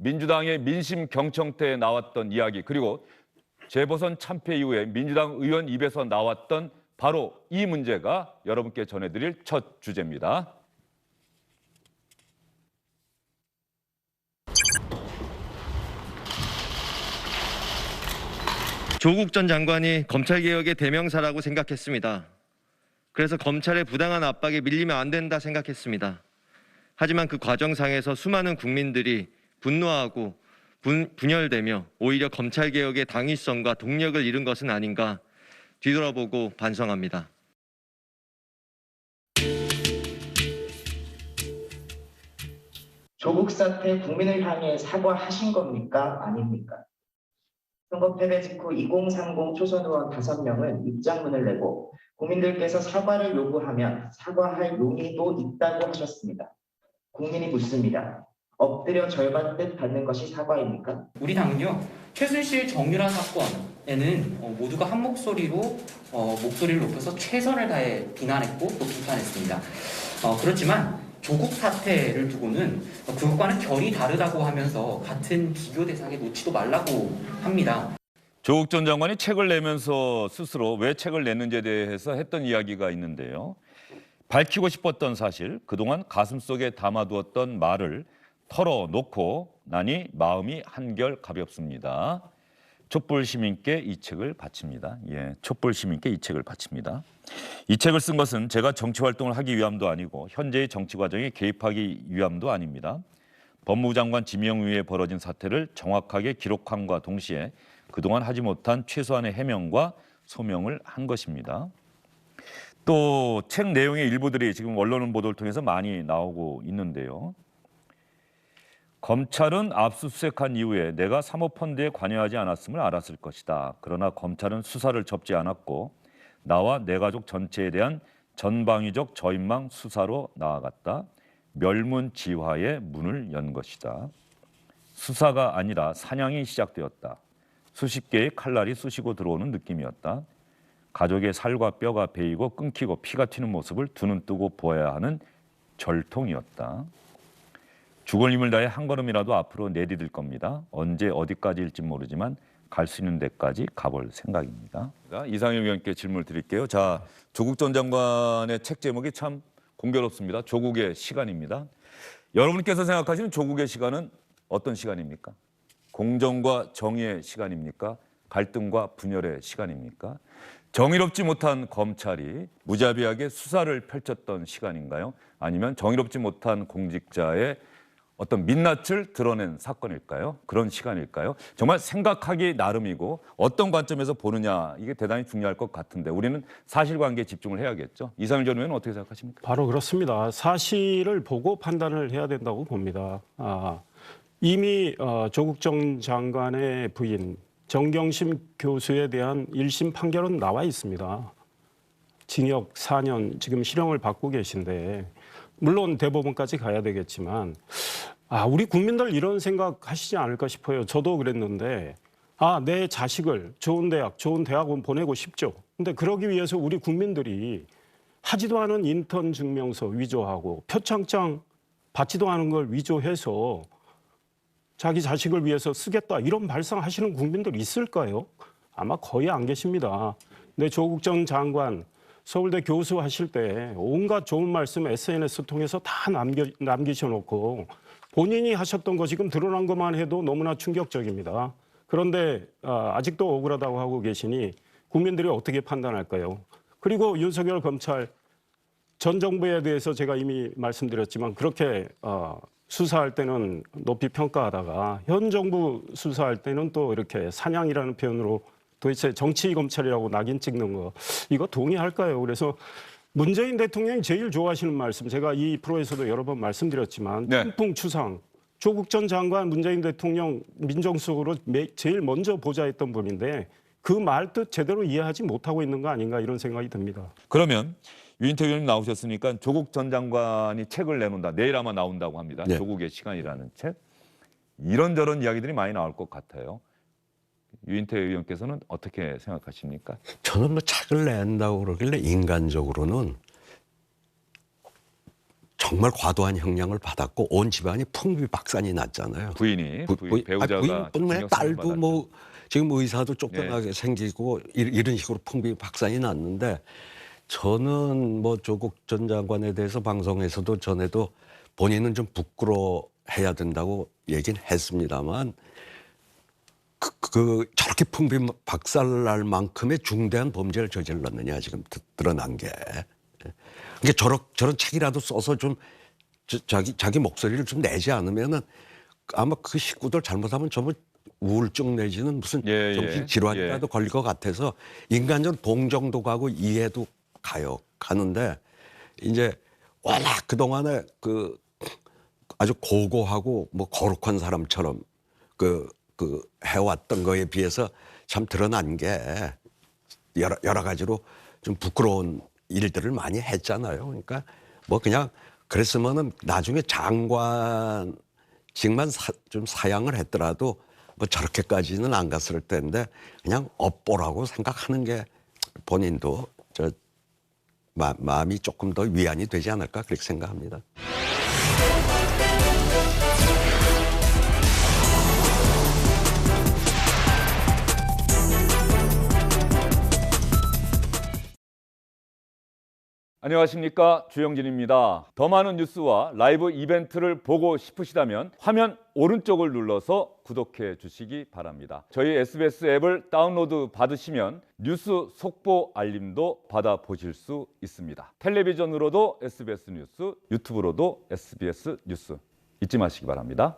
민주당의 민심 경청태에 나왔던 이야기, 그리고 재보선 참패 이후에 민주당 의원 입에서 나왔던 바로 이 문제가 여러분께 전해드릴 첫 주제입니다. 조국 전 장관이 검찰개혁의 대명사라고 생각했습니다. 그래서 검찰의 부당한 압박에 밀리면 안 된다 생각했습니다. 하지만 그 과정상에서 수많은 국민들이 분노하고 분열되며 오히려 검찰개혁의 당위성과 동력을 잃은 것은 아닌가 뒤돌아보고 반성합니다. 조국 사태 국민을 향해 사과하신 겁니까? 아닙니까? 선거 패배 직후 2030 초선 의원 5명은 입장문을 내고 국민들께서 사과를 요구하면 사과할 용의도 있다고 하셨습니다. 국민이 묻습니다. 엎드려 절받듯 받는 것이 사과입니까? 우리 당은요, 최순실 정유라 사건에는 모두가 한 목소리로 목소리를 높여서 최선을 다해 비난했고 또 비판했습니다. 그렇지만 조국 사태를 두고는 그것과는 결이 다르다고 하면서 같은 비교 대상에 놓지도 말라고 합니다. 조국 전 장관이 책을 내면서 스스로 왜 책을 냈는지에 대해서 했던 이야기가 있는데요. 밝히고 싶었던 사실, 그동안 가슴속에 담아두었던 말을 털어놓고 나니 마음이 한결 가볍습니다. 촛불 시민께 이 책을 바칩니다. 촛불 시민께 이 책을 바칩니다. 이 책을 쓴 것은 제가 정치 활동을 하기 위함도 아니고 현재의 정치 과정에 개입하기 위함도 아닙니다. 법무부 장관 지명위에 벌어진 사태를 정확하게 기록함과 동시에 그동안 하지 못한 최소한의 해명과 소명을 한 것입니다. 또 책 내용의 일부들이 지금 언론 보도를 통해서 많이 나오고 있는데요. 검찰은 압수수색한 이후에 내가 사모펀드에 관여하지 않았음을 알았을 것이다. 그러나 검찰은 수사를 접지 않았고 나와 내 가족 전체에 대한 전방위적 저인망 수사로 나아갔다. 멸문지화의 문을 연 것이다. 수사가 아니라 사냥이 시작되었다. 수십 개의 칼날이 쑤시고 들어오는 느낌이었다. 가족의 살과 뼈가 베이고 끊기고 피가 튀는 모습을 두 눈 뜨고 보아야 하는 절통이었다. 죽을 힘을 다해 한 걸음이라도 앞으로 내디딜 겁니다. 언제 어디까지일지 모르지만 갈 수 있는 데까지 가볼 생각입니다. 이상형 의원께 질문을 드릴게요. 자, 조국 전 장관의 책 제목이 참 공교롭습니다. 조국의 시간입니다. 여러분께서 생각하시는 조국의 시간은 어떤 시간입니까? 공정과 정의의 시간입니까? 갈등과 분열의 시간입니까? 정의롭지 못한 검찰이 무자비하게 수사를 펼쳤던 시간인가요? 아니면 정의롭지 못한 공직자의 어떤 민낯을 드러낸 사건일까요? 그런 시간일까요? 정말 생각하기 나름이고 어떤 관점에서 보느냐, 이게 대단히 중요할 것 같은데 우리는 사실관계에 집중을 해야겠죠. 이상일 전 의원은 어떻게 생각하십니까? 바로 그렇습니다. 사실을 보고 판단을 해야 된다고 봅니다. 이미 조국 전 장관의 부인 정경심 교수에 대한 1심 판결은 나와 있습니다. 징역 4년 지금 실형을 받고 계신데 물론 대법원까지 가야 되겠지만 우리 국민들 이런 생각 하시지 않을까 싶어요. 저도 그랬는데 내 자식을 좋은 대학, 좋은 대학원 보내고 싶죠. 근데 그러기 위해서 우리 국민들이 하지도 않은 인턴 증명서 위조하고 표창장 받지도 않은 걸 위조해서 자기 자식을 위해서 쓰겠다 이런 발상하시는 국민들 있을까요? 아마 거의 안 계십니다. 근데 조국 전 장관 서울대 교수 하실 때 온갖 좋은 말씀 SNS 통해서 다 남기셔놓고 본인이 하셨던 거 지금 드러난 것만 해도 너무나 충격적입니다. 그런데 아직도 억울하다고 하고 계시니 국민들이 어떻게 판단할까요? 그리고 윤석열 검찰 전 정부에 대해서 제가 이미 말씀드렸지만 그렇게 수사할 때는 높이 평가하다가 현 정부 수사할 때는 또 이렇게 사냥이라는 표현으로 도대체 정치 검찰이라고 낙인 찍는 거 이거 동의할까요? 그래서 문재인 대통령이 제일 좋아하시는 말씀 제가 이 프로에서도 여러 번 말씀드렸지만 통풍추상 조국 전 장관 문재인 대통령 민정수석으로 제일 먼저 보좌했던 분인데 그 말 뜻 제대로 이해하지 못하고 있는 거 아닌가 이런 생각이 듭니다. 그러면 유인태 의원님 나오셨으니까 조국 전 장관이 책을 내놓는다. 내일 아마 나온다고 합니다. 네. 조국의 시간이라는 책. 이런저런 이야기들이 많이 나올 것 같아요. 유인태 의원께서는 어떻게 생각하십니까? 저는 뭐 책을 낸다고 그러길래 인간적으로는 정말 과도한 형량을 받았고 온 집안이 풍비박산이 났잖아요. 부인이 배우자가 부인뿐만 아니라 딸도 뭐 지금 의사도 쫓겨나게 생기고 이런 식으로 풍비박산이 났는데 저는 뭐 조국 전 장관에 대해서 방송에서도 전에도 본인은 좀 부끄러워해야 된다고 얘기는 했습니다만 저렇게 풍비박산날 만큼의 중대한 범죄를 저질렀느냐 지금 드러난 게. 그러니까 저런 책이라도 써서 좀 자기 목소리를 좀 내지 않으면은 아마 그 식구들 잘못하면 전부 우울증 내지는 무슨 정신 질환이라도 걸릴 것 같아서 인간적으로 동정도 가고 이해도 가는데 이제 워낙 그동안에 아주 고고하고 뭐 거룩한 사람처럼 해왔던 거에 비해서 참 드러난 게 여러 가지로 좀 부끄러운 일들을 많이 했잖아요. 그러니까 뭐 그냥 그랬으면은 나중에 장관직만 좀 사양을 했더라도 뭐 저렇게까지는 안 갔을 텐데 그냥 업보라고 생각하는 게 본인도 마음이 조금 더 위안이 되지 않을까 그렇게 생각합니다. 안녕하십니까, 주영진입니다. 더 많은 뉴스와 라이브 이벤트를 보고 싶으시다면 화면 오른쪽을 눌러서 구독해 주시기 바랍니다. 저희 SBS 앱을 다운로드 받으시면 뉴스 속보 알림도 받아보실 수 있습니다. 텔레비전으로도 SBS 뉴스, 유튜브로도 SBS 뉴스 잊지 마시기 바랍니다.